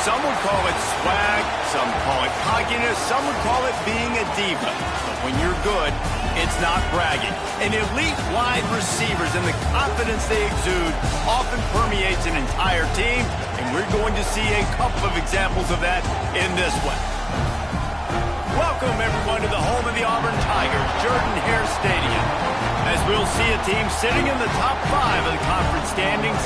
Some would call it swag, some call it cockiness, some would call it being a diva. But when you're good, it's not bragging. And elite wide receivers and the confidence they exude often permeates an entire team, and we're going to see a couple of examples of that in this one. Welcome, everyone, to the home of the Auburn Tigers, Jordan-Hare Stadium, as we'll see a team sitting in the top 5 of the conference standings,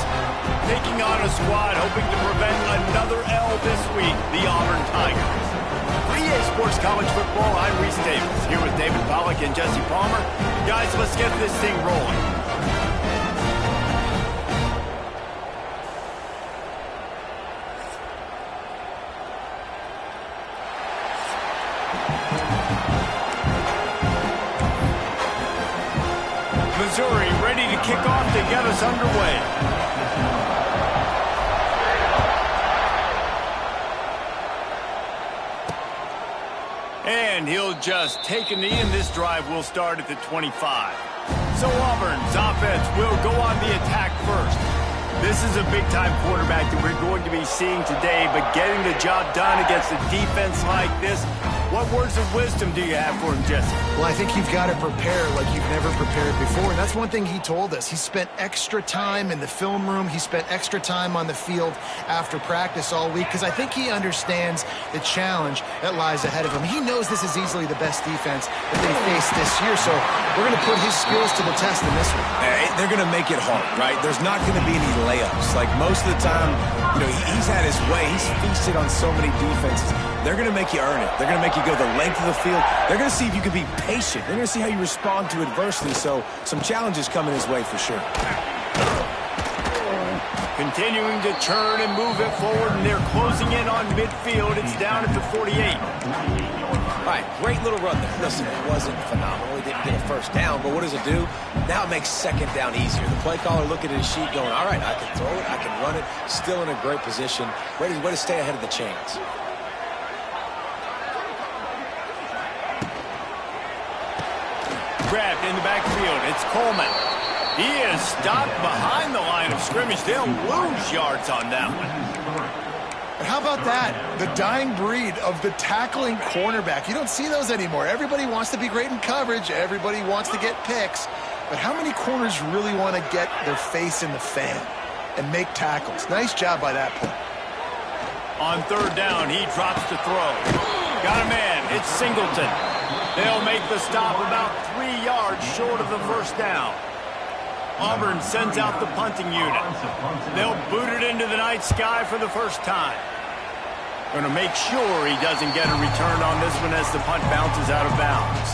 taking on a squad hoping to prevent another L this week, the Auburn Tigers. For EA Sports College Football, I'm Reese Davis, here with David Pollack and Jesse Palmer. Guys, let's get this thing rolling. Missouri ready to kick off to get us underway. And he'll just take a knee, and this drive will start at the 25. So Auburn's offense will go on the attack first. This is a big-time quarterback that we're going to be seeing today, but getting the job done against a defense like this, what words of wisdom do you have for him, Jesse? Well, I think you've got to prepare like you've never prepared before, and that's one thing he told us. He spent extra time in the film room. He spent extra time on the field after practice all week because I think he understands the challenge that lies ahead of him. He knows this is easily the best defense that they faced this year, so we're going to put his skills to the test in this one. They're going to make it hard, right? There's not going to be any layups. Like most of the time, you know, he's had his way. He's feasted on so many defenses. They're going to make you earn it. They're going to make you go the length of the field. They're going to see if you can be patient. They're going to see how you respond to adversity. So some challenges coming his way for sure. Continuing to churn and move it forward, and they're closing in on midfield. It's down at the 48. All right, great little run there. Listen, it wasn't phenomenal. He didn't get a first down, but what does it do? Now it makes second down easier. The play caller looking at his sheet going, all right, I can throw it, I can run it. Still in a great position. Way to stay ahead of the chains. Grabbed in the backfield. It's Coleman. He is stopped behind the line of scrimmage. They'll lose yards on that one. But how about that? The dying breed of the tackling cornerback. You don't see those anymore. Everybody wants to be great in coverage. Everybody wants to get picks. But how many corners really want to get their face in the fan and make tackles? Nice job by that point. On third down, he drops to throw. Got a man. It's Singleton. They'll make the stop about 3 yards short of the first down. Auburn sends out the punting unit. They'll boot it into the night sky for the first time. Going to make sure he doesn't get a return on this one as the punt bounces out of bounds.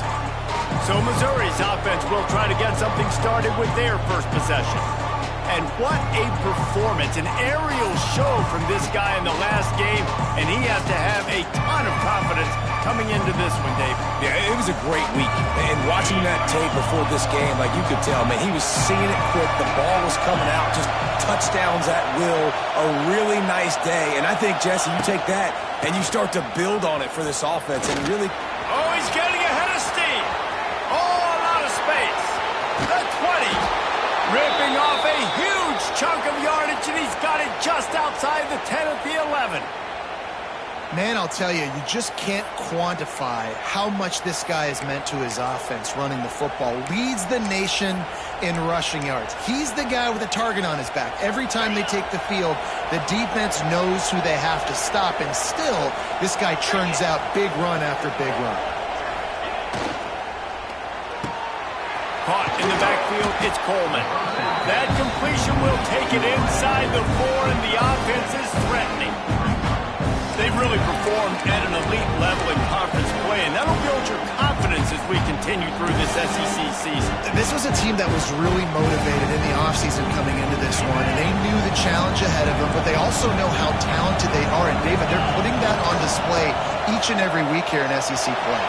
So Missouri's offense will try to get something started with their first possession. And what a performance, an aerial show from this guy in the last game, and he has to have a ton of confidence coming into this one, Dave. Yeah, it was a great week. And watching that tape before this game, like you could tell, man, he was seeing it quick. The ball was coming out, just touchdowns at will. A really nice day. And I think, Jesse, you take that and you start to build on it for this offense and really... Oh, he's getting ahead of steam. Oh, a lot of space. The 20. Ripping off a huge chunk of yardage, and he's got it just outside the 10 at the 11. Man, I'll tell you, you just can't quantify how much this guy has meant to his offense running the football. Leads the nation in rushing yards. He's the guy with a target on his back. Every time they take the field, the defense knows who they have to stop, and still, this guy churns out big run after big run. Caught in the backfield, it's Coleman. That completion will take it inside the 4, and the offense is threatening. They've really performed at an elite level in conference play, and that'll build your confidence as we continue through this SEC season. This was a team that was really motivated in the offseason coming into this one, and they knew the challenge ahead of them, but they also know how talented they are. And, David, they're putting that on display each and every week here in SEC play.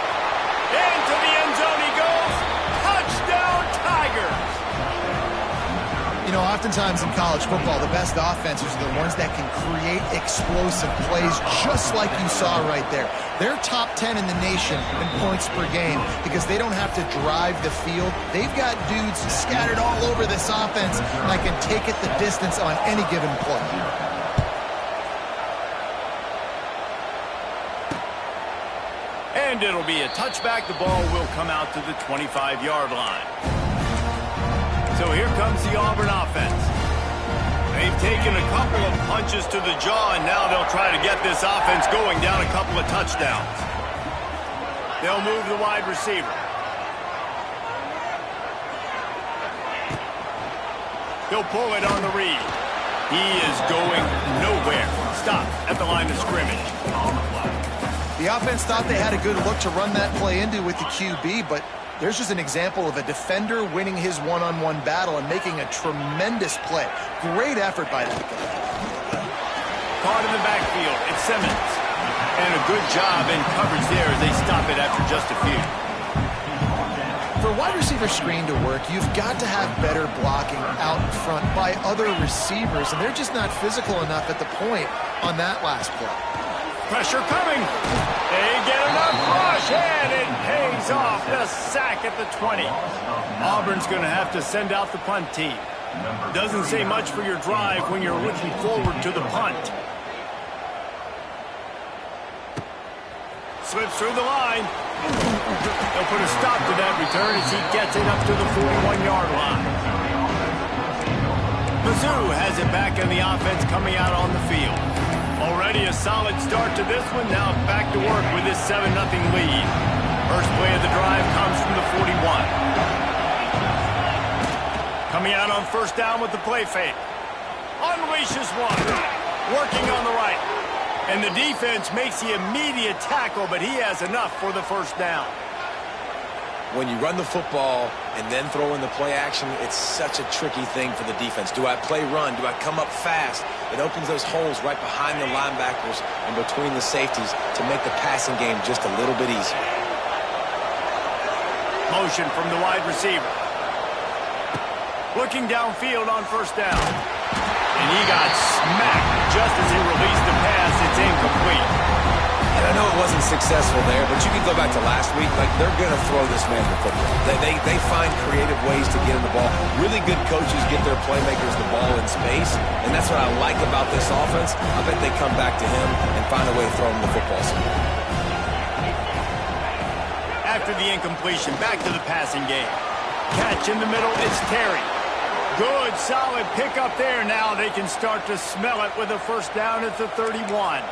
Into the end zone he goes. Touchdown, Tigers! You know, oftentimes in college football, the best offenses are the ones that can create explosive plays just like you saw right there. They're top 10 in the nation in points per game because they don't have to drive the field. They've got dudes scattered all over this offense that can take it the distance on any given play. And it'll be a touchback. The ball will come out to the 25-yard line. So here comes the Auburn offense. They've taken a couple of punches to the jaw, and now they'll try to get this offense going down a couple of touchdowns. They'll move the wide receiver. He'll pull it on the read. He is going nowhere. Stop at the line of scrimmage. The offense thought they had a good look to run that play into with the QB, but there's just an example of a defender winning his one-on-one battle and making a tremendous play. Great effort by that guy. Caught in the backfield. It's Simmons. And a good job in coverage there as they stop it after just a few. For a wide receiver screen to work, you've got to have better blocking out in front by other receivers, and they're just not physical enough at the point on that last play. Pressure coming. They get enough push, and it pays off. The sack at the 20. Auburn's going to have to send out the punt team. Doesn't say much for your drive when you're looking forward to the punt. Slips through the line. They'll put a stop to that return as he gets it up to the 41-yard line. Mizzou has it back in the offense coming out on the field. Already a solid start to this one. Now back to work with this 7-0 lead. First play of the drive comes from the 41. Coming out on first down with the play fake. Unleashes one. Working on the right. And the defense makes the immediate tackle, but he has enough for the first down. When you run the football and then throw in the play action, it's such a tricky thing for the defense. Do I play run? Do I come up fast? It opens those holes right behind the linebackers and between the safeties to make the passing game just a little bit easier. Motion from the wide receiver. Looking downfield on first down. And he got smacked just as he released the pass. It's incomplete. And I know it wasn't successful there, but you can go back to last week. Like, they're going to throw this man the football. They find creative ways to get him the ball. Really good coaches get their playmakers the ball in space, and that's what I like about this offense. I bet they come back to him and find a way to throw him the football. After the incompletion, back to the passing game. Catch in the middle, it's Terry. Good, solid pickup there. Now they can start to smell it with a first down at the 31.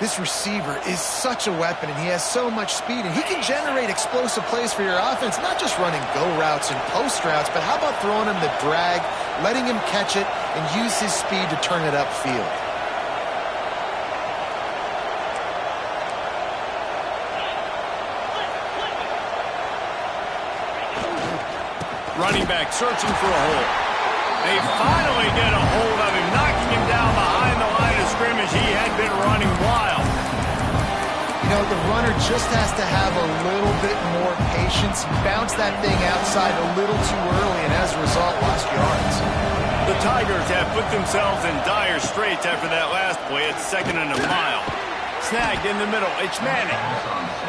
This receiver is such a weapon, and he has so much speed, and he can generate explosive plays for your offense, not just running go routes and post routes, but how about throwing him the drag, letting him catch it, and use his speed to turn it upfield. Running back searching for a hole. They finally get a hold of him, knocking him down behind the line of scrimmage. He had been running wild. You know, the runner just has to have a little bit more patience. Bounce that thing outside a little too early, and as a result, lost yards. The Tigers have put themselves in dire straits after that last play. It's 2nd and a mile. Snagged in the middle. It's Manning.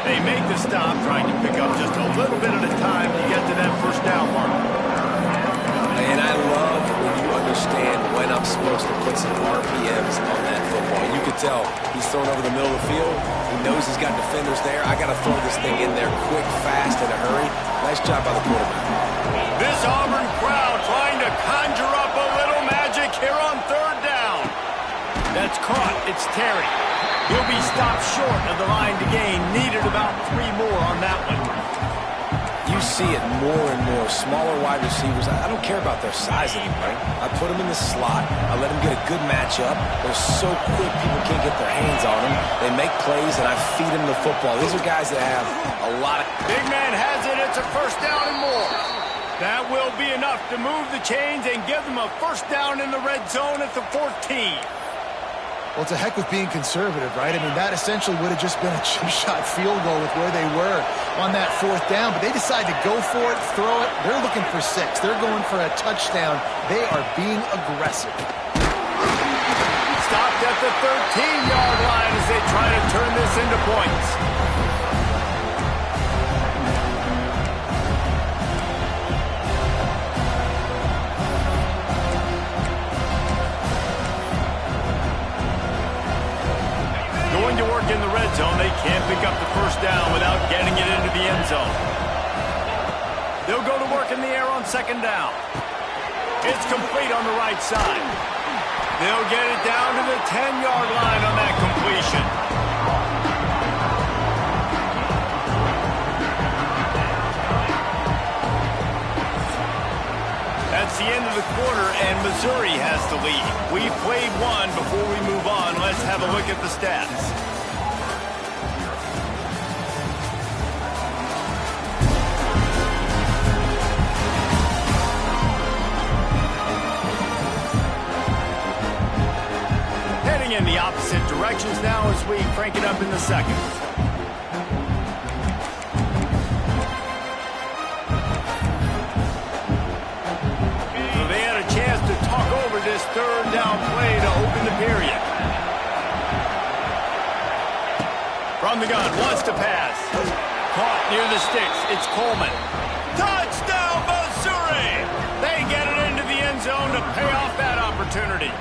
They make the stop, trying to pick up just a little bit at a time to get to that first down mark. And I love when you understand when I'm supposed to put some RPMs on that football. You could tell he's thrown over the middle of the field. He knows he's got defenders there. I got to throw this thing in there quick, fast, in a hurry. Nice job by the quarterback. This Auburn crowd trying to conjure up a little magic here on third down. That's caught. It's Terry. He'll be stopped short of the line to gain. Needed about 3 more on that one. You see it more and more. Smaller wide receivers, I don't care about their size anymore. I put them in the slot. I let them get a good matchup. They're so quick, people can't get their hands on them. They make plays, and I feed them the football. These are guys that have a lot of... Big man has it. It's a first down and more. That will be enough to move the chains and give them a first down in the red zone at the 14. Well, it's a heck with being conservative, right? I mean, that essentially would have just been a chip shot field goal with where they were on that 4th down. But they decide to go for it, throw it. They're looking for 6. They're going for a touchdown. They are being aggressive. Stopped at the 13-yard line as they try to turn this into points. Going to work in the red zone. They can't pick up the first down running it into the end zone. They'll go to work in the air on second down. It's complete on the right side. They'll get it down to the 10-yard line on that completion. That's the end of the quarter, and Missouri has the lead. We've played one. Before we move on, let's have a look at the stats. Heading in the opposite directions now as we crank it up in the second. This third down play to open the period. From the gun, wants to pass. Caught near the sticks. It's Coleman. Touchdown, Missouri! They get it into the end zone to pay off that opportunity.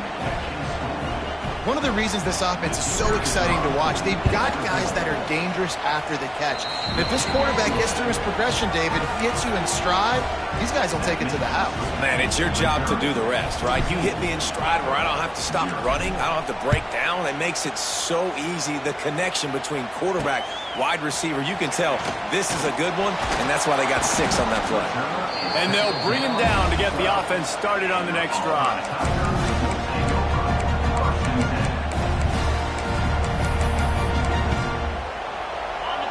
One of the reasons this offense is so exciting to watch, they've got guys that are dangerous after the catch. And if this quarterback gets through his progression, David, gets you in stride, these guys will take it to the house. Man, it's your job to do the rest, right? You hit me in stride where I don't have to stop running. I don't have to break down. It makes it so easy. The connection between quarterback, wide receiver, you can tell this is a good one, and that's why they got 6 on that play. And they'll bring him down to get the offense started on the next drive.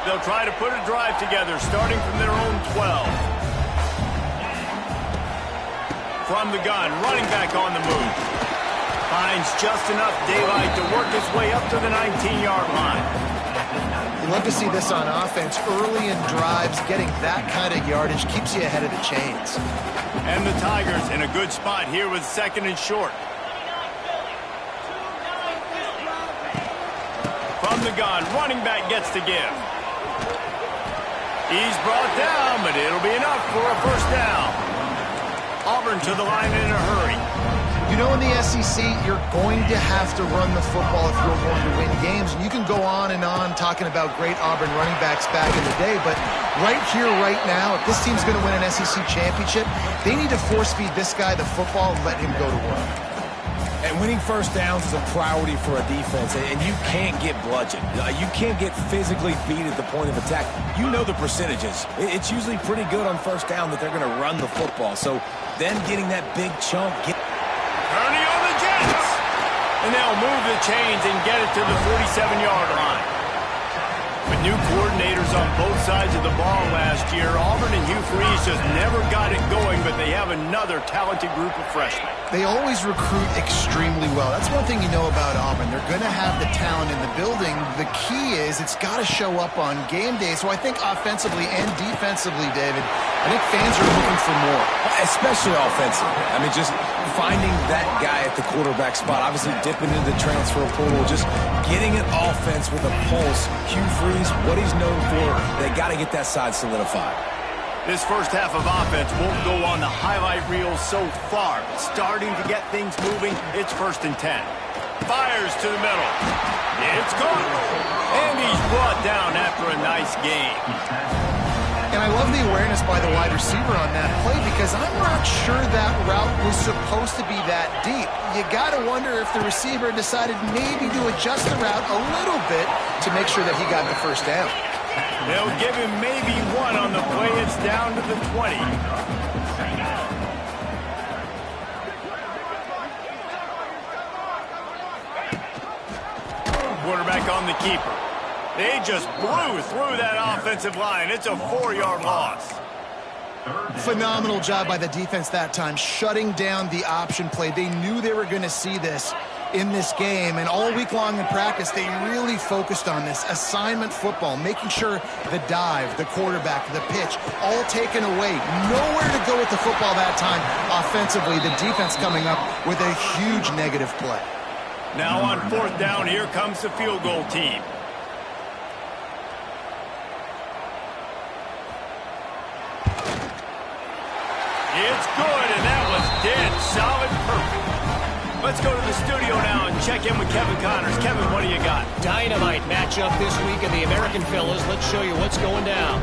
They'll try to put a drive together, starting from their own 12. From the gun, running back on the move. Finds just enough daylight to work his way up to the 19-yard line. You love to see this on offense. Early in drives, getting that kind of yardage keeps you ahead of the chains. And the Tigers in a good spot here with second and short. From the gun, running back gets to give. He's brought down, but it'll be enough for a first down. Auburn to the line in a hurry. You know, in the SEC, you're going to have to run the football if you're going to win games. And you can go on and on talking about great Auburn running backs back in the day, but right here, right now, if this team's going to win an SEC championship, they need to force-feed this guy the football and let him go to work. And winning first downs is a priority for a defense, and you can't get bludgeoned. You can't get physically beat at the point of attack. You know the percentages. It's usually pretty good on first down that they're going to run the football. So then getting that big chunk. Ernie on the Jets! And they'll move the chains and get it to the 47-yard line. With new coordinators on both sides of the ball last year, Auburn and Hugh Freeze just never got it going, but they have another talented group of freshmen. They always recruit extremely well. That's one thing you know about Auburn. They're going to have the talent in the building. The key is it's got to show up on game day. So I think offensively and defensively, David, I think fans are looking for more. Especially offensively. I mean, just finding that guy at the quarterback spot, obviously dipping into the transfer portal, just getting an offense with a pulse. Hugh Freeze, what he's known for, they got to get that side solidified. This first half of offense won't go on the highlight reel so far, but starting to get things moving, it's 1st and 10. Fires to the middle. It's caught. And he's brought down after a nice game. And I love the awareness by the wide receiver on that play because I'm not sure that route was supposed to be that deep. You got to wonder if the receiver decided maybe to adjust the route a little bit to make sure that he got the first down. They'll give him maybe one on the play. It's down to the 20. Quarterback on the keeper. They just blew through that offensive line. It's a 4-yard loss. Phenomenal job by the defense that time, shutting down the option play. They knew they were going to see this in this game, and all week long in practice, they really focused on this assignment football, making sure the dive, the quarterback, the pitch, all taken away. Nowhere to go with the football that time. Offensively, the defense coming up with a huge negative play. Now on 4th down, here comes the field goal team. It's good, and that was dead solid perfect. Let's go to the studio now and check in with Kevin Connors. Kevin, what do you got? Dynamite matchup this week in the American Fellas. Let's show you what's going down.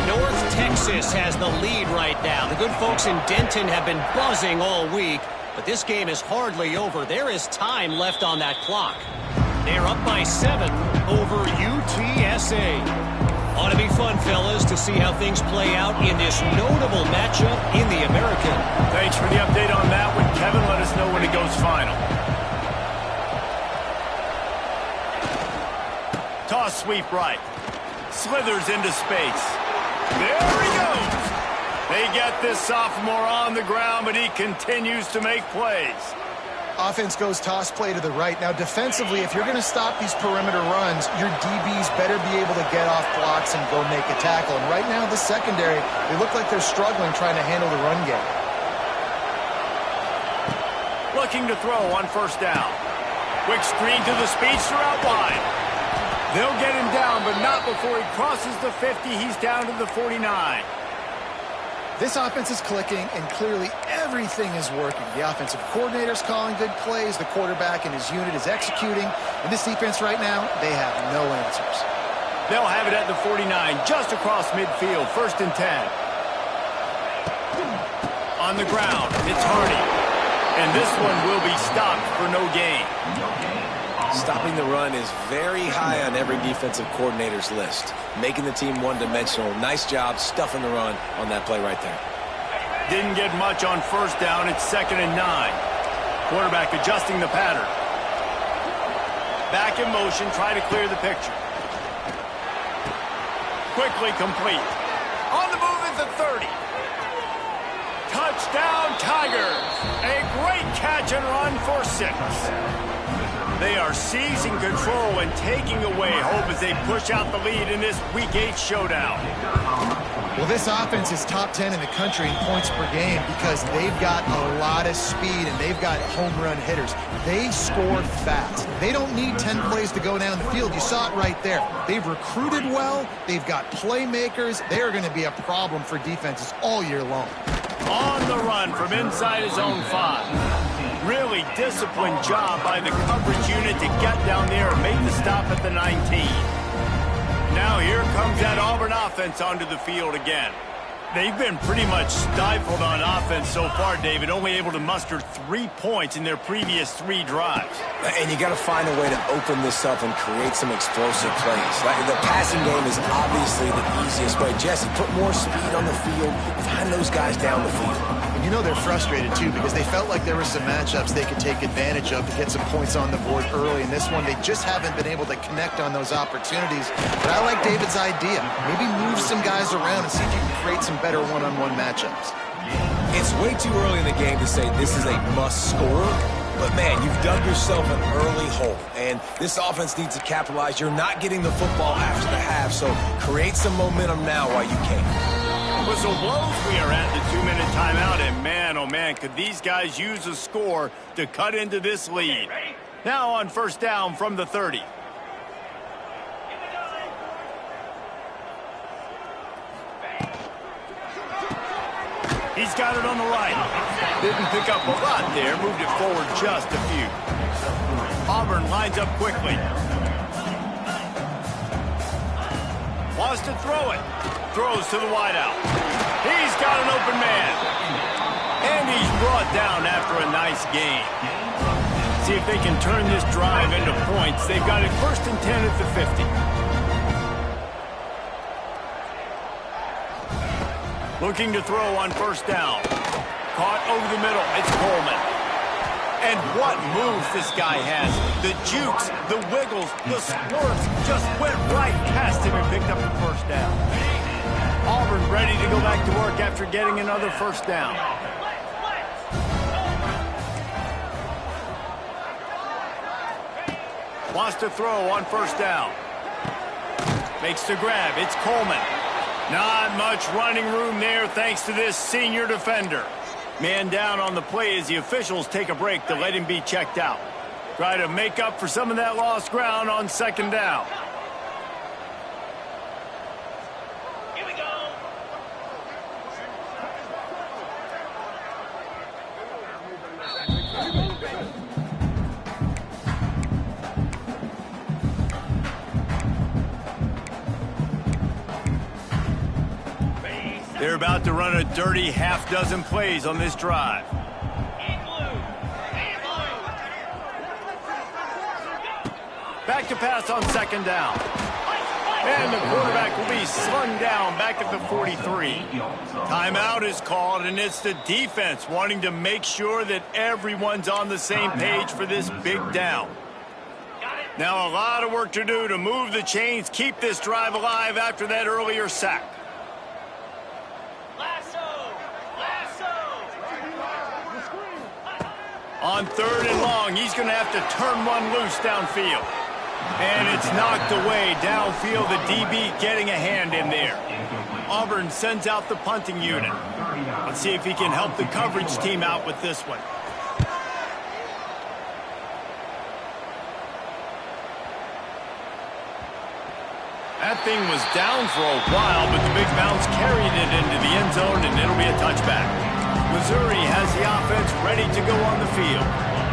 North Texas has the lead right now. The good folks in Denton have been buzzing all week, but this game is hardly over. There is time left on that clock. They're up by 7 over UTSA. Ought to be fun, fellas, to see how things play out in this notable matchup in the American. Thanks for the update on that one, Kevin. Let us know when it goes final. Toss sweep right. Slithers into space. There he goes. They get this sophomore on the ground, but he continues to make plays. Offense goes toss play to the right. Now, defensively, if you're going to stop these perimeter runs, your DBs better be able to get off blocks and go make a tackle. And right now, the secondary, they look like they're struggling trying to handle the run game. Looking to throw on first down. Quick screen to the speedster out wide. They'll get him down, but not before he crosses the 50. He's down to the 49. This offense is clicking, and clearly everything is working. The offensive coordinator's calling good plays. The quarterback and his unit is executing. And this defense right now, they have no answers. They'll have it at the 49, just across midfield, 1st and 10. On the ground, it's Hardy. And this one will be stopped for no gain. Stopping the run is very high on every defensive coordinator's list. Making the team one-dimensional. Nice job stuffing the run on that play right there. Didn't get much on first down. It's 2nd and 9. Quarterback adjusting the pattern. Back in motion, try to clear the picture. Quickly complete. On the move at the 30. Touchdown, Tigers. A great catch and run for 6. They are seizing control and taking away hope as they push out the lead in this Week 8 showdown. Well, this offense is top 10 in the country in points per game because they've got a lot of speed and they've got home run hitters. They score fast. They don't need 10 plays to go down the field. You saw it right there. They've recruited well. They've got playmakers. They are going to be a problem for defenses all year long. On the run from inside his own 5. Really disciplined job by the coverage unit to get down there and make the stop at the 19. Now here comes that Auburn offense onto the field again. They've been pretty much stifled on offense so far, David, only able to muster 3 points in their previous 3 drives. And you got to find a way to open this up and create some explosive plays. The passing game is obviously the easiest way. Jesse, put more speed on the field. Find those guys down the field. You know they're frustrated, too, because they felt like there were some matchups they could take advantage of to get some points on the board early. In this one, they just haven't been able to connect on those opportunities. But I like David's idea. Maybe move some guys around and see if you can create some better one-on-one matchups. It's way too early in the game to say this is a must-score. But, man, you've dug yourself an early hole, and this offense needs to capitalize. You're not getting the football after the half, so create some momentum now while you can. Whistle blows. We are at the 2-minute timeout, and man, oh man, could these guys use a score to cut into this lead. Now on first down from the 30. He's got it on the right. Didn't pick up a lot there, moved it forward just a few. Auburn lines up quickly. Wants to throw it. Throws to the wideout. He's got an open man. And he's brought down after a nice gain. See if they can turn this drive into points. They've got it 1st and 10 at the 50. Looking to throw on first down. Caught over the middle. It's Coleman. And what moves this guy has. The jukes, the wiggles, the squirts just went right past him and picked up the first down. Auburn ready to go back to work after getting another first down. Wants to throw on first down. Makes the grab. It's Coleman. Not much running room there thanks to this senior defender. Man down on the play as the officials take a break to let him be checked out. Try to make up for some of that lost ground on second down. Here we go. They're about to run a dirty half-dozen plays on this drive. Back to pass on second down. And the quarterback will be slung down back at the 43. Timeout is called, and it's the defense wanting to make sure that everyone's on the same page for this big down. Now a lot of work to do to move the chains, keep this drive alive after that earlier sack. On third and long, he's going to have to turn one loose downfield. And it's knocked away downfield. The DB getting a hand in there. Auburn sends out the punting unit. Let's see if he can help the coverage team out with this one. That thing was down for a while, but the big bounce carried it into the end zone, and it'll be a touchback. Missouri has the offense ready to go on the field.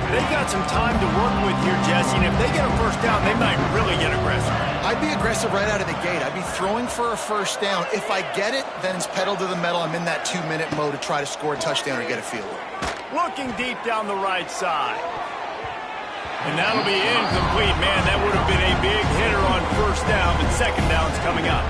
They've got some time to work with here, Jesse, and if they get a first down, they might really get aggressive. I'd be aggressive right out of the gate. I'd be throwing for a first down. If I get it, then it's pedal to the metal. I'm in that 2-minute mode to try to score a touchdown or get a field goal. Looking deep down the right side. And that'll be incomplete. Man, that would have been a big hitter on first down, but second down's coming up.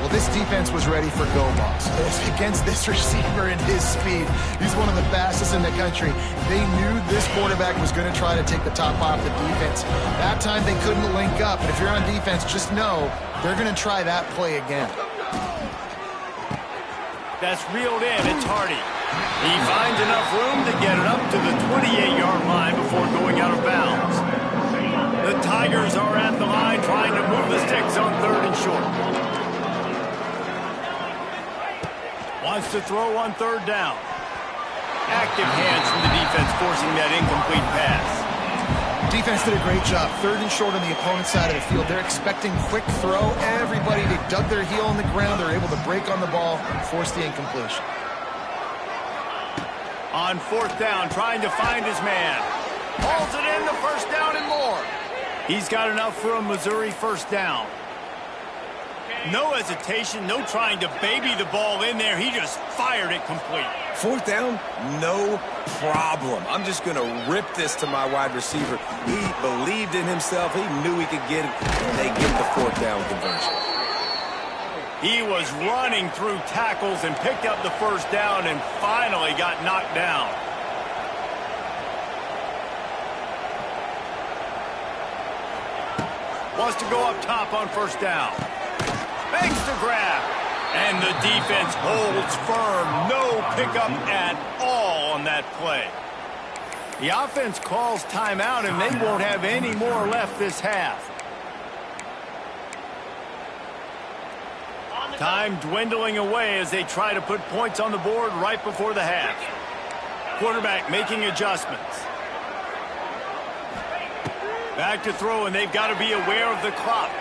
Well, this defense was ready for go balls. Against this receiver and his speed, he's one of the fastest in the country. They knew this quarterback was going to try to take the top off the defense. That time they couldn't link up, but if you're on defense, just know they're going to try that play again. That's reeled in. It's Hardy. He finds enough room to get it up to the 28-yard line before going out of bounds. The Tigers are at the line trying to move the sticks on third and short. Wants to throw on third down. Active hands from the defense forcing that incomplete pass. Defense did a great job. Third and short on the opponent's side of the field. They're expecting quick throw. Everybody, they dug their heel on the ground. They're able to break on the ball and force the incompletion. On fourth down, trying to find his man. Hauls it in, the first down and more. He's got enough for a Missouri first down. No hesitation, no trying to baby the ball in there. He just fired it complete. Fourth down, no problem. I'm just going to rip this to my wide receiver. He believed in himself. He knew he could get it, and they get the fourth down conversion. He was running through tackles and picked up the first down and finally got knocked down. Wants to go up top on first down. Makes the grab. And the defense holds firm. No pickup at all on that play. The offense calls timeout, and they won't have any more left this half. Time dwindling away as they try to put points on the board right before the half. Quarterback making adjustments. Back to throw, and they've got to be aware of the clock.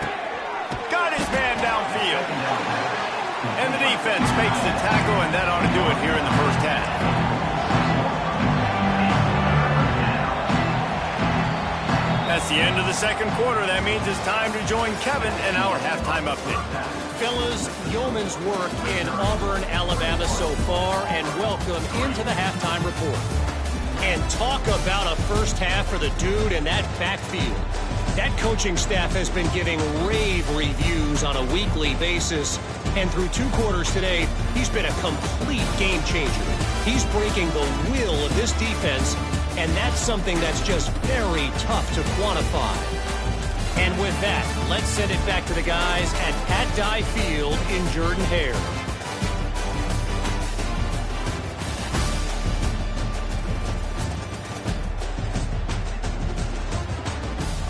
Got his man downfield. And the defense makes the tackle, and that ought to do it here in the first half. That's the end of the second quarter. That means it's time to join Kevin in our halftime update. Fellas, yeoman's work in Auburn, Alabama so far, and welcome into the halftime report. And talk about a first half for the dude in that backfield. That coaching staff has been giving rave reviews on a weekly basis, and through two quarters today, he's been a complete game changer. He's breaking the will of this defense, and that's something that's just very tough to quantify. And with that, let's send it back to the guys at Pat Dye Field in Jordan-Hare.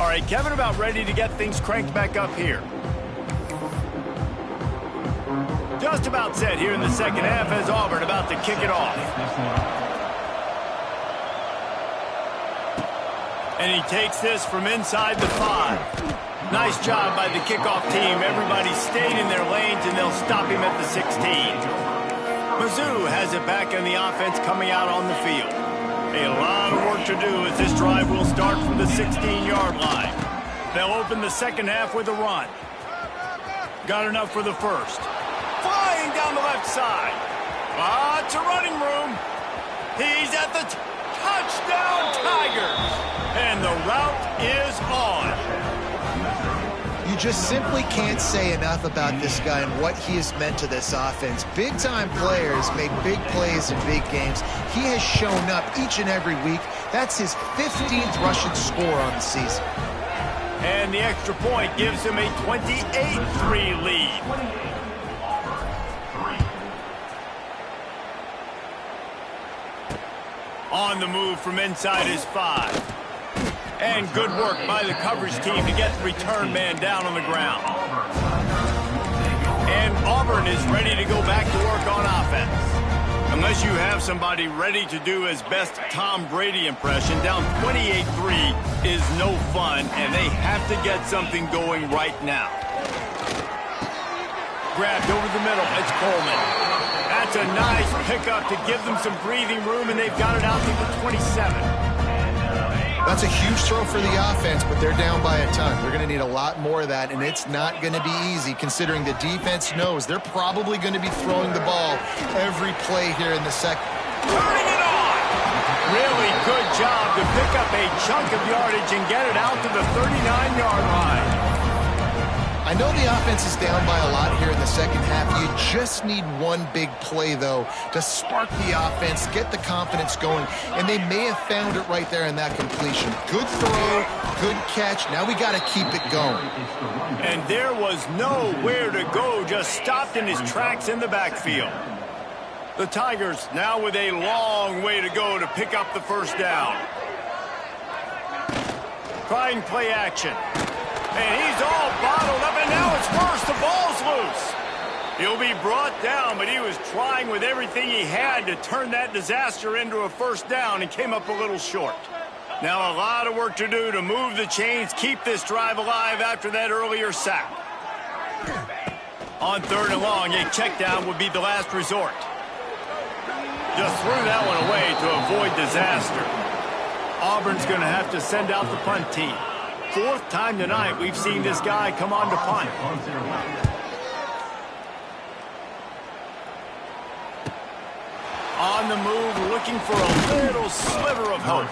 All right, Kevin, about ready to get things cranked back up here. Just about set here in the second half as Auburn about to kick it off. And he takes this from inside the 5. Nice job by the kickoff team. Everybody stayed in their lanes, and they'll stop him at the 16. Mizzou has it back in the offense coming out on the field. A lot of work to do as this drive will start from the 16-yard line. They'll open the second half with a run. Got enough for the first. Flying down on the left side. Lots of running room. He's at the touchdown, Tigers. And the route is on. You just simply can't say enough about this guy and what he has meant to this offense. Big-time players make big plays in big games. He has shown up each and every week. That's his 15th rushing score on the season. And the extra point gives him a 28-3 lead. On the move from inside his 5. And good work by the coverage team to get the return man down on the ground. And Auburn is ready to go back to work on offense. Unless you have somebody ready to do his best Tom Brady impression, down 28-3 is no fun, and they have to get something going right now. Grabbed over the middle, it's Coleman. That's a nice pickup to give them some breathing room, and they've got it out to the 27. That's a huge throw for the offense, but they're down by a ton. They're going to need a lot more of that, and it's not going to be easy considering the defense knows they're probably going to be throwing the ball every play here in the second. Turning it on! Really good job to pick up a chunk of yardage and get it out to the 39-yard line. I know the offense is down by a lot here in the second half. You just need one big play, though, to spark the offense, get the confidence going, and they may have found it right there in that completion. Good throw, good catch. Now we got to keep it going. And there was nowhere to go, just stopped in his tracks in the backfield. The Tigers now with a long way to go to pick up the first down. Trying play action. And he's all bottled up, and now it's worse. The ball's loose. He'll be brought down, but he was trying with everything he had to turn that disaster into a first down and came up a little short. Now a lot of work to do to move the chains, keep this drive alive after that earlier sack. On 3rd and long, a check down would be the last resort. Just threw that one away to avoid disaster. Auburn's going to have to send out the punt team. 4th time tonight we've seen this guy come on to punt. On the move, looking for a little sliver of hope.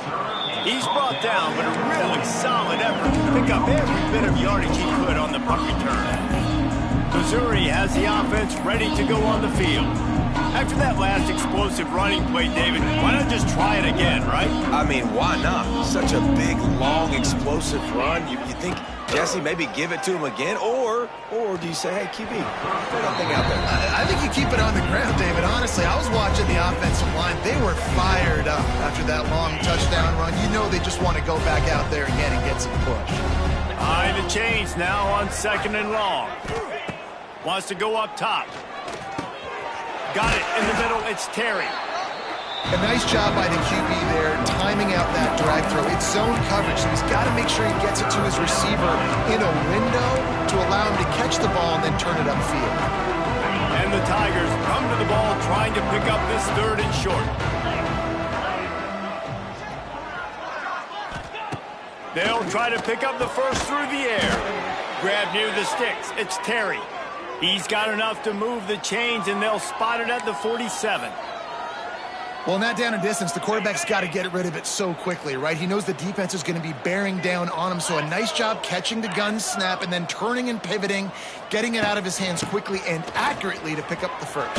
He's brought down, but a really solid effort to pick up every bit of yardage he could on the punt return. Missouri has the offense ready to go on the field. After that last explosive running play, David, why not just try it again, right? I mean, why not? Such a big, long, explosive run. You think, Jesse, maybe give it to him again? Or do you say, hey, QB, throw that thing out there? I think you keep it on the ground, David. Honestly, I was watching the offensive line. They were fired up after that long touchdown run. You know they just want to go back out there again and get some push. Behind the chains now on 2nd and long. Wants to go up top. Got it in the middle. It's Terry. A nice job by the QB there, timing out that drag throw. It's zone coverage, so he's got to make sure he gets it to his receiver in a window to allow him to catch the ball and then turn it upfield. And the Tigers come to the ball trying to pick up this 3rd and short. They'll try to pick up the first through the air. Grab near the sticks. It's Terry. He's got enough to move the chains, and they'll spot it at the 47. Well, in that down and distance, the quarterback's got to get rid of it so quickly, right? He knows the defense is going to be bearing down on him, so a nice job catching the gun snap and then turning and pivoting, getting it out of his hands quickly and accurately to pick up the first.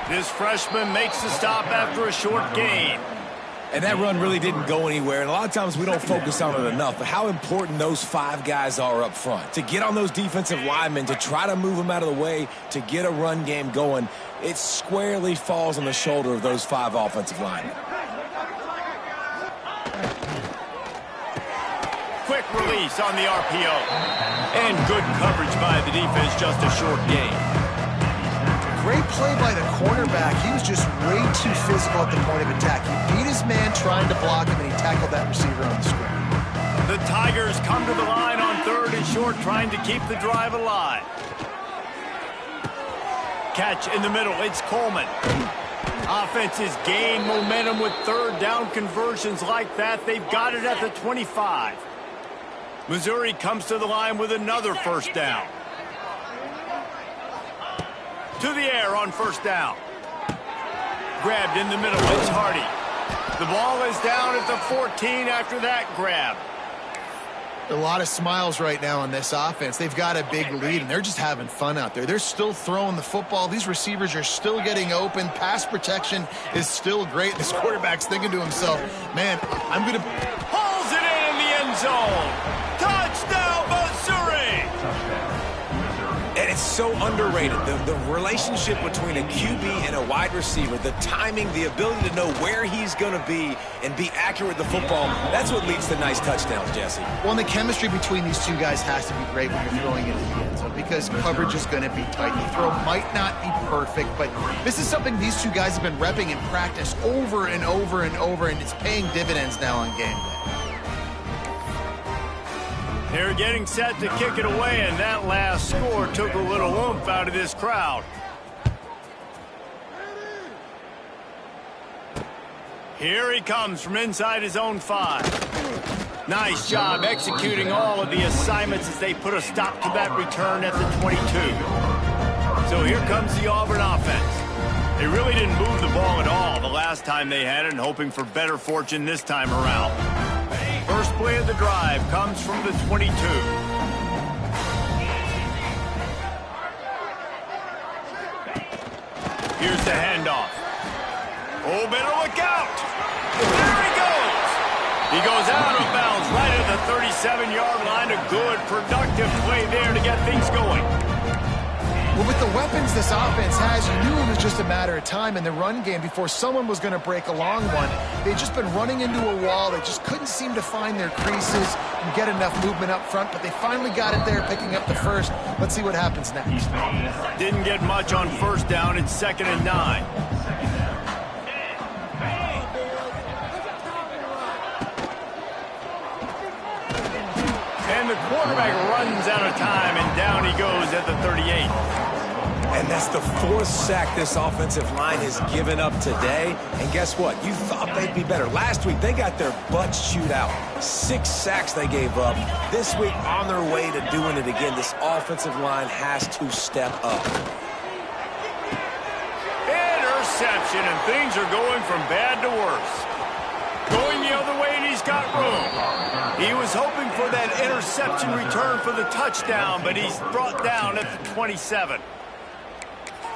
This freshman makes the stop after a short gain. And that run really didn't go anywhere, and a lot of times we don't focus on it enough, but how important those 5 guys are up front. To get on those defensive linemen, to try to move them out of the way, to get a run game going, it squarely falls on the shoulder of those 5 offensive linemen. Quick release on the RPO. And good coverage by the defense, just a short gain. Great play by the cornerback. He was just way too physical at the point of attack. He beat his man trying to block him, and he tackled that receiver on the screen. The Tigers come to the line on 3rd and short, trying to keep the drive alive. Catch in the middle. It's Coleman. Offenses gain momentum with 3rd down conversions like that. They've got it at the 25. Missouri comes to the line with another first down. To the air on first down. Grabbed in the middle. It's Hardy. The ball is down at the 14 after that grab. A lot of smiles right now on this offense. They've got a big lead, and they're just having fun out there. They're still throwing the football. These receivers are still getting open. Pass protection is still great. This quarterback's thinking to himself, man, I'm going to... Pulls it in the end zone. Touchdown, Missouri! And it's so underrated. The relationship between a QB and a wide receiver, the timing, the ability to know where he's going to be and be accurate with the football, that's what leads to nice touchdowns, Jesse. Well, and the chemistry between these two guys has to be great when you're throwing it in the end zone because coverage is going to be tight. The throw might not be perfect, but this is something these two guys have been repping in practice over and over and over, and it's paying dividends now on game day. They're getting set to kick it away, and that last score took a little oomph out of this crowd. Here he comes from inside his own 5. Nice job executing all of the assignments as they put a stop to that return at the 22. So here comes the Auburn offense. They really didn't move the ball at all the last time they had it, and hoping for better fortune this time around. First play of the drive comes from the 22. Here's the handoff. Oh, better look out. There he goes. He goes out of bounds right at the 37-yard line. A good, productive play there to get things going. Well, with the weapons this offense has, you knew it was just a matter of time in the run game before someone was going to break a long one. They'd just been running into a wall. They just couldn't seem to find their creases and get enough movement up front, but they finally got it there, picking up the first. Let's see what happens next. Didn't get much on first down. It's 2nd and 9. And the quarterback runs out of time, and down he goes at the 38. And that's the 4th sack this offensive line has given up today. And guess what? You thought they'd be better. Last week, they got their butts chewed out. 6 sacks they gave up. This week, on their way to doing it again, this offensive line has to step up. Interception, and things are going from bad to worse. Going the other way, and he's got room. He was hoping for that interception return for the touchdown, but he's brought down at the 27.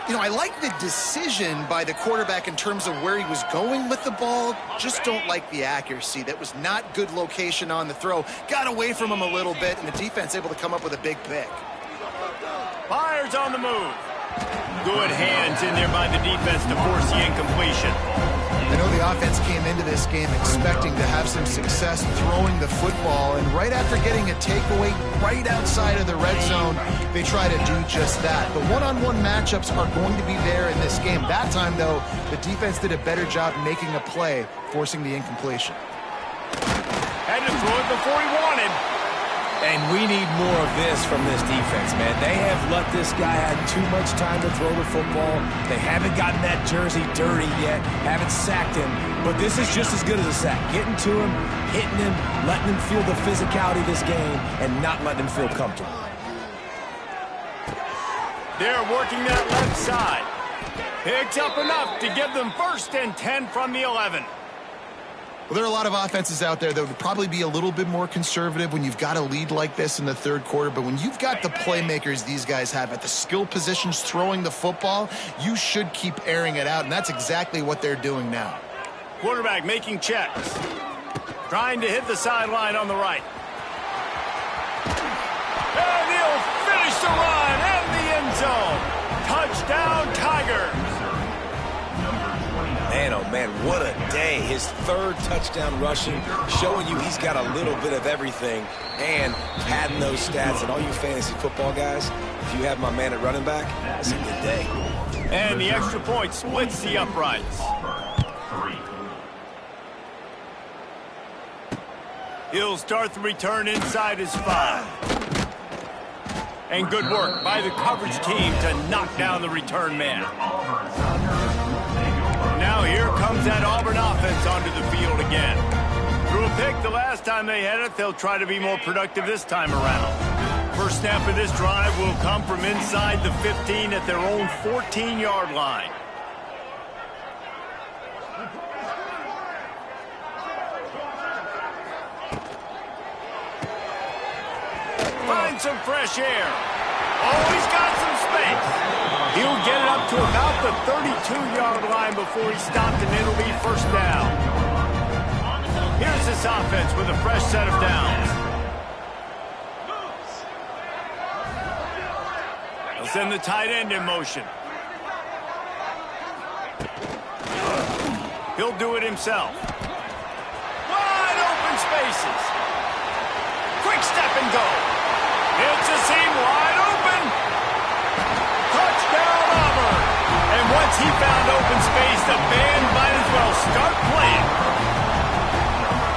You know, I like the decision by the quarterback in terms of where he was going with the ball. Just don't like the accuracy. That was not good location on the throw. Got away from him a little bit, and the defense able to come up with a big pick. Fires on the move. Good hands in there by the defense to force the incompletion. I know the offense came into this game expecting to have some success throwing the football, and right after getting a takeaway right outside of the red zone, they try to do just that. The one-on-one matchups are going to be there in this game. That time, though, the defense did a better job making a play, forcing the incompletion. Had to throw it before he wanted. And we need more of this from this defense, man. They have let this guy have too much time to throw the football. They haven't gotten that jersey dirty yet, haven't sacked him. But this is just as good as a sack. Getting to him, hitting him, letting him feel the physicality of this game, and not letting him feel comfortable. They're working that left side. Picks up enough to give them 1st and 10 from the 11. Well, there are a lot of offenses out there that would probably be a little bit more conservative when you've got a lead like this in the 3rd quarter. But when you've got the playmakers these guys have at the skill positions throwing the football, you should keep airing it out. And that's exactly what they're doing now. Quarterback making checks. Trying to hit the sideline on the right. And he'll finish the run and the end zone. Touchdown, Tigers. Man, oh man, what a day. His 3rd touchdown rushing, showing you he's got a little bit of everything and padding those stats. And all you fantasy football guys, if you have my man at running back, it's a good day. And the extra point splits the uprights. He'll start the return inside his 5. And good work by the coverage team to knock down the return man. Now here comes that Auburn offense onto the field again. Threw a pick the last time they had it. They'll try to be more productive this time around. First snap of this drive will come from inside the 15 at their own 14-yard line. Find some fresh air. Oh, he's got some space. He'll get it up to about the 32-yard line before he stopped, and it'll be first down. Here's this offense with a fresh set of downs. He'll send the tight end in motion. He'll do it himself. Wide open spaces. Quick step and go. It's a seam wide open. Touchdown, Auburn. And once he found open space, the band might as well start playing.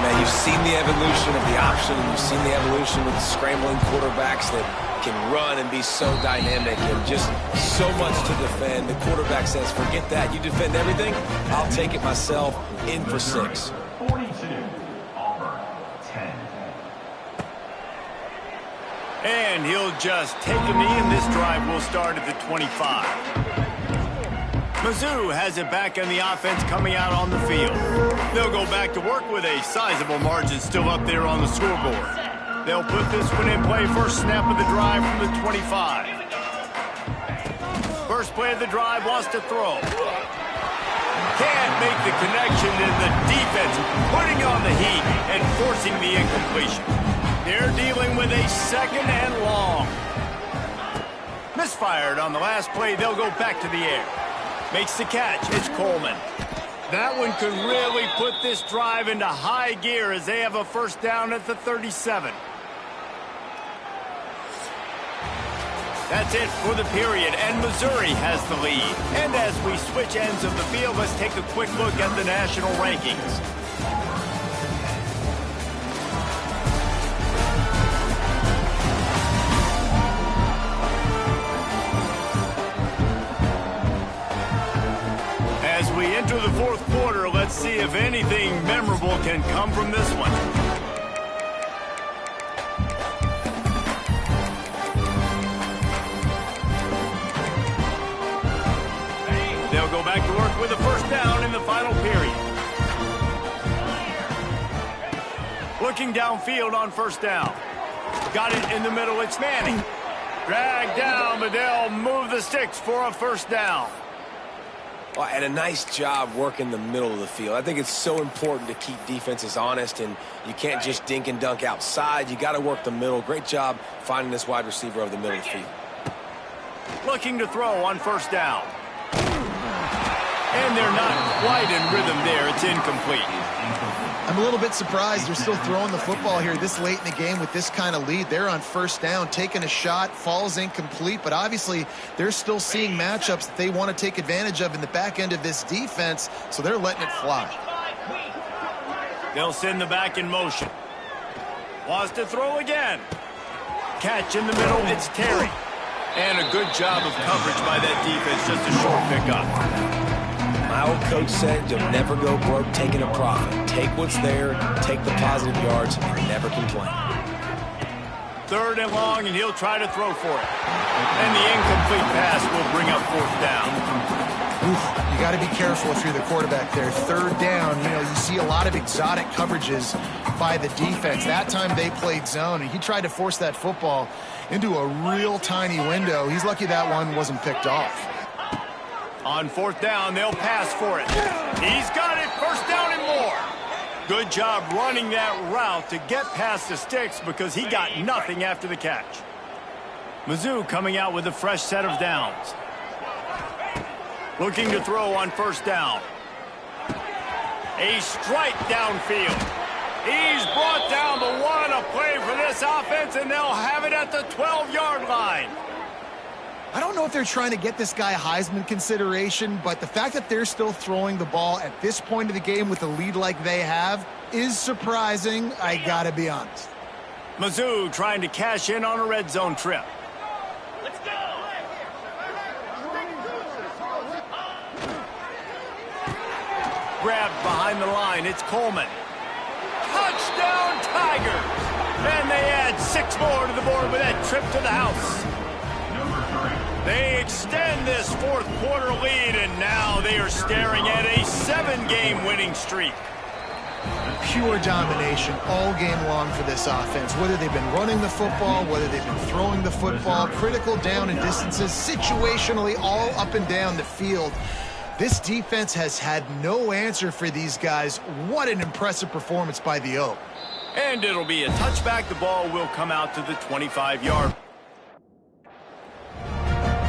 Now, you've seen the evolution of the option, and you've seen the evolution with scrambling quarterbacks that can run and be so dynamic and just so much to defend. The quarterback says, forget that. You defend everything, I'll take it myself. In for 6. 42, Auburn, 10. And he'll just take a knee, and this drive will start at the 25. Mizzou has it back on the offense coming out on the field. They'll go back to work with a sizable margin still up there on the scoreboard. They'll put this one in play. First snap of the drive from the 25. First play of the drive, wants to throw. Can't make the connection, and the defense putting on the heat and forcing the incompletion. They're dealing with a second and long. Misfired on the last play. They'll go back to the air. Makes the catch. It's Coleman. That one could really put this drive into high gear as they have a first down at the 37. That's it for the period, and Missouri has the lead. And as we switch ends of the field, let's take a quick look at the national rankings. As we enter the fourth quarter, let's see if anything memorable can come from this one. They'll go back to work with a first down in the final period. Looking downfield on first down. Got it in the middle. It's Manning. Dragged down, but they'll move the sticks for a first down. Well, and a nice job working the middle of the field. I think it's so important to keep defenses honest, and you can't just dink and dunk outside. You got to work the middle. Great job finding this wide receiver over the middle of the field. Looking to throw on first down. And they're not quite in rhythm there. It's incomplete. I'm a little bit surprised they're still throwing the football here this late in the game with this kind of lead. They're on first down, taking a shot, falls incomplete, but obviously they're still seeing matchups that they want to take advantage of in the back end of this defense, so they're letting it fly. They'll send the back in motion. Wants to throw again. Catch in the middle, it's Terry. And a good job of coverage by that defense, just a short pickup. My old coach said, you'll never go broke taking a profit. Take what's there, take the positive yards, and never complain. Third and long, and he'll try to throw for it. And the incomplete pass will bring up fourth down. Oof, you got to be careful if you're the quarterback there. Third down, you see a lot of exotic coverages by the defense. That time they played zone, and he tried to force that football into a real tiny window. He's lucky that one wasn't picked off. On fourth down, they'll pass for it. He's got it, first down and more. Good job running that route to get past the sticks because he got nothing after the catch. Mizzou coming out with a fresh set of downs. Looking to throw on first down. A strike downfield. He's brought down, but what a play for this offense, and they'll have it at the 12-yard line. I don't know if they're trying to get this guy Heisman consideration, but the fact that they're still throwing the ball at this point of the game with a lead like they have is surprising, I gotta be honest. Mizzou trying to cash in on a red zone trip. Let's go! Grabbed behind the line, it's Coleman. Touchdown, Tigers! And they add 6 more to the board with that trip to the house. They extend this fourth quarter lead, and now they are staring at a 7-game winning streak. Pure domination all game long for this offense. Whether they've been running the football, whether they've been throwing the football, critical down and distances, situationally all up and down the field. This defense has had no answer for these guys. What an impressive performance by the O. And it'll be a touchback. The ball will come out to the 25-yard.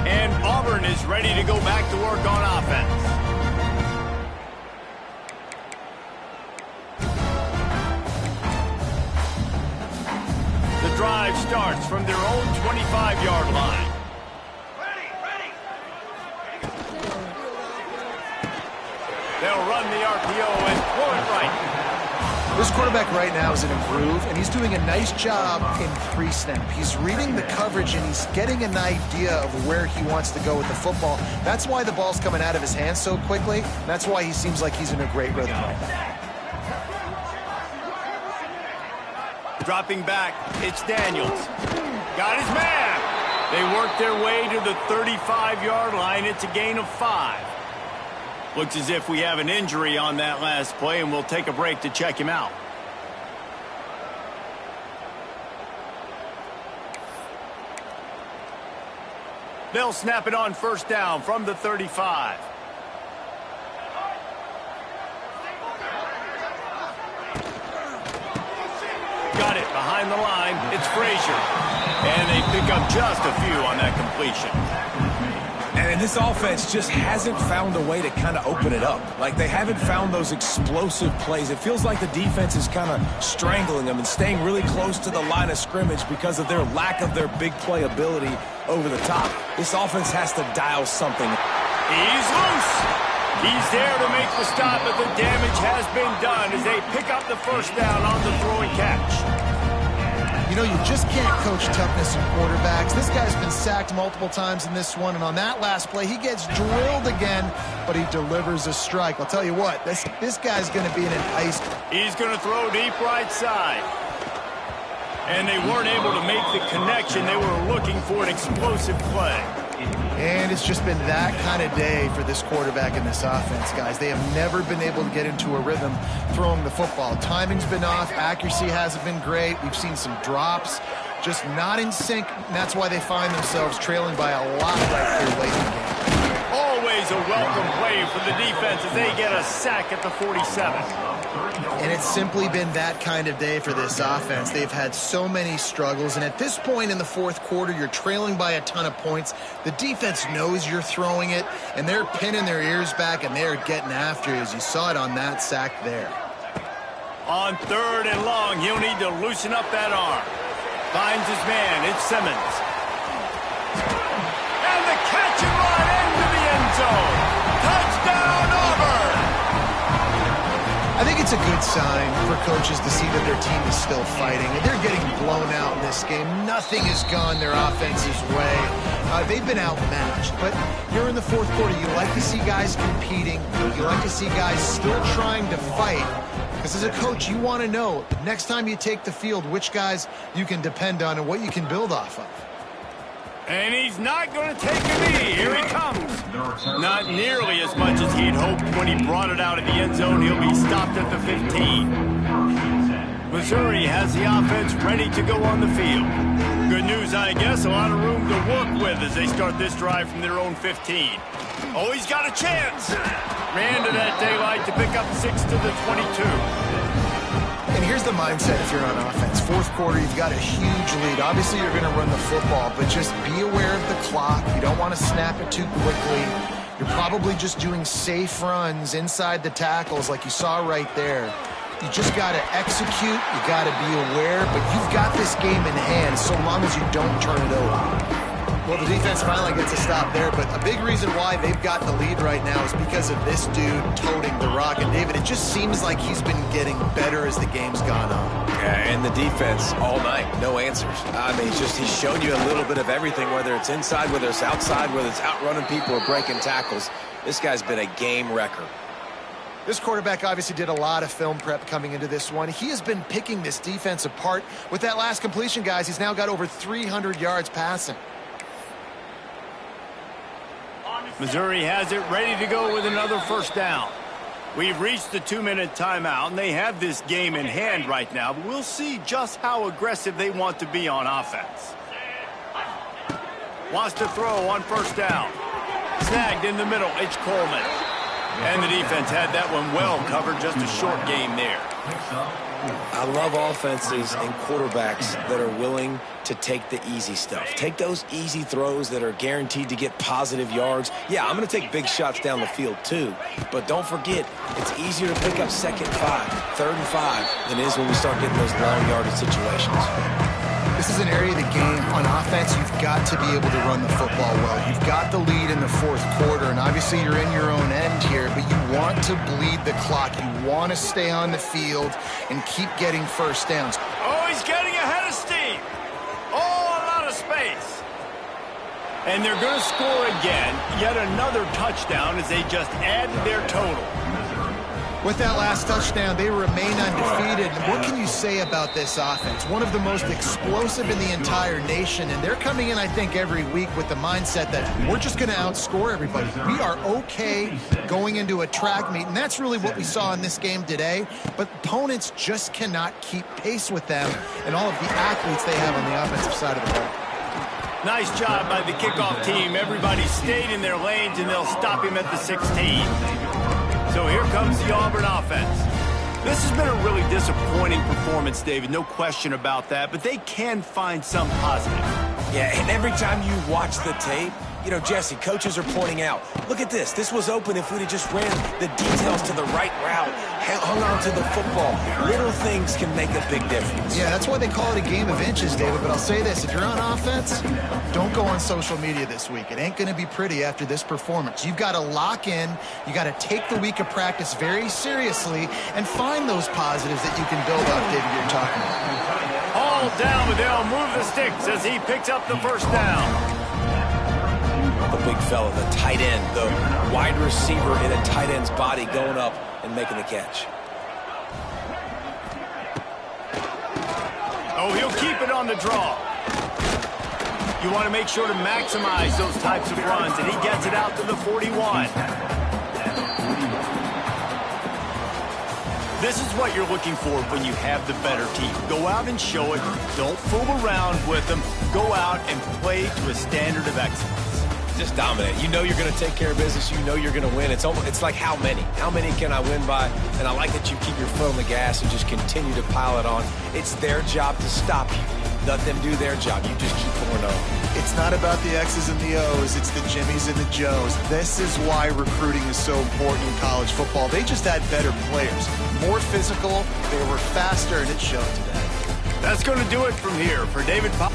And Auburn is ready to go back to work on offense. The drive starts from their own 25-yard line. They'll run the RPO and throw it right. This quarterback right now is in a groove, and he's doing a nice job in pre-snap. He's reading the coverage, and he's getting an idea of where he wants to go with the football. That's why the ball's coming out of his hands so quickly. That's why he seems like he's in a great rhythm right now. Dropping back, it's Daniels. Got his man. They work their way to the 35-yard line. It's a gain of 5. Looks as if we have an injury on that last play, and we'll take a break to check him out. They'll snap it on first down from the 35. Got it behind the line. It's Frazier. And they pick up just a few on that completion. And this offense just hasn't found a way to kind of open it up. Like, they haven't found those explosive plays. It feels like the defense is kind of strangling them and staying really close to the line of scrimmage because of their lack of their big play ability over the top. This offense has to dial something. He's loose. He's there to make the stop, but the damage has been done as they pick up the first down on the throw and catch. You know, you just can't coach toughness in quarterbacks. This guy's been sacked multiple times in this one, and on that last play, he gets drilled again, but he delivers a strike. I'll tell you what, this guy's going to be in an ice. He's going to throw deep right side. And they weren't able to make the connection. They were looking for an explosive play. And it's just been that kind of day for this quarterback in this offense, guys. They have never been able to get into a rhythm throwing the football. Timing's been off. Accuracy hasn't been great. We've seen some drops, just not in sync. And that's why they find themselves trailing by a lot right here late in the game. Always a welcome play for the defense as they get a sack at the 47. And it's simply been that kind of day for this offense. They've had so many struggles, and at this point in the fourth quarter, you're trailing by a ton of points. The defense knows you're throwing it, and they're pinning their ears back, and they're getting after you, as you saw it on that sack there. On 3rd and long, he'll need to loosen up that arm. Finds his man. It's Simmons. And the catch and run into the end zone. Touchdown, Auburn! I think it's a good sign for coaches to see that their team is still fighting. And they're getting blown out in this game. Nothing has gone their offense's way. They've been outmatched. But here in the fourth quarter, you like to see guys competing. You like to see guys still trying to fight. Because as a coach, you want to know, next time you take the field, which guys you can depend on and what you can build off of. And he's not going to take a knee. Here he comes. Not nearly as much as he'd hoped when he brought it out of the end zone. He'll be stopped at the 15. Missouri has the offense ready to go on the field. Good news, I guess. A lot of room to work with as they start this drive from their own 15. Oh, he's got a chance. Ran to that daylight to pick up 6 to the 22. And here's the mindset if you're on offense. Fourth quarter, you've got a huge lead. Obviously, you're going to run the football, but just be aware of the clock. You don't want to snap it too quickly. You're probably just doing safe runs inside the tackles like you saw right there. You just got to execute. You got to be aware, but you've got this game in hand so long as you don't turn it over. Well, the defense finally gets a stop there, but a big reason why they've got the lead right now is because of this dude toting the rock. And, David, it just seems like he's been getting better as the game's gone on. Yeah, and the defense all night, no answers. I mean, he's shown you a little bit of everything, whether it's inside, whether it's outside, whether it's outrunning people or breaking tackles. This guy's been a game wrecker. This quarterback obviously did a lot of film prep coming into this one. He has been picking this defense apart. With that last completion, guys, he's now got over 300 yards passing. Missouri has it ready to go with another first down. We've reached the 2-minute timeout, and they have this game in hand right now, but we'll see just how aggressive they want to be on offense. Wants to throw on first down. Snagged in the middle. It's Coleman. And the defense had that one well covered. Just a short game there. I love offenses and quarterbacks that are willing to take the easy stuff. Take those easy throws that are guaranteed to get positive yards. Yeah, I'm going to take big shots down the field too. But don't forget, it's easier to pick up 2nd and 5, 3rd and 5 than it is when we start getting those long yardage situations. This is an area of the game. On offense, you've got to be able to run the football well. You've got the lead in the 4th quarter, and obviously you're in your own end here, but you want to bleed the clock. You want to stay on the field and keep getting first downs. Oh, he's getting ahead of steam. Oh, a lot of space. And they're going to score again. Yet another touchdown as they just add to their total. With that last touchdown, they remain undefeated. And what can you say about this offense? One of the most explosive in the entire nation, and they're coming in, I think, every week with the mindset that we're just going to outscore everybody. We are okay going into a track meet, and that's really what we saw in this game today. But opponents just cannot keep pace with them and all of the athletes they have on the offensive side of the ball. Nice job by the kickoff team. Everybody stayed in their lanes, and they'll stop him at the 16. So here comes the Auburn offense. This has been a really disappointing performance, David. No question about that. But they can find some positive. Yeah, and every time you watch the tape, you know, Jesse, coaches are pointing out, look at this. This was open if we'd have just ran the details to the right route, hung on to the football. Little things can make a big difference. Yeah, that's why they call it a game of inches, David. But I'll say this, if you're on offense, don't go on social media this week. It ain't going to be pretty after this performance. You've got to lock in. You got to take the week of practice very seriously and find those positives that you can build off, David, you're talking about. All down, but they'll move the sticks as he picks up the first down. The big fella, the tight end, the wide receiver in a tight end's body going up and making the catch. Oh, he'll keep it on the draw. You want to make sure to maximize those types of runs, and he gets it out to the 41. This is what you're looking for when you have the better team. Go out and show it. Don't fool around with them. Go out and play to a standard of excellence. Just dominate. You know you're going to take care of business. You know you're going to win. It's like how many? How many can I win by? And I like that you keep your foot on the gas and just continue to pile it on. It's their job to stop you. Let them do their job. You just keep pouring on. It's not about the X's and the O's. It's the Jimmies and the Joes. This is why recruiting is so important in college football. They just had better players. More physical. They were faster, and it showed today. That's going to do it from here. For David Pop.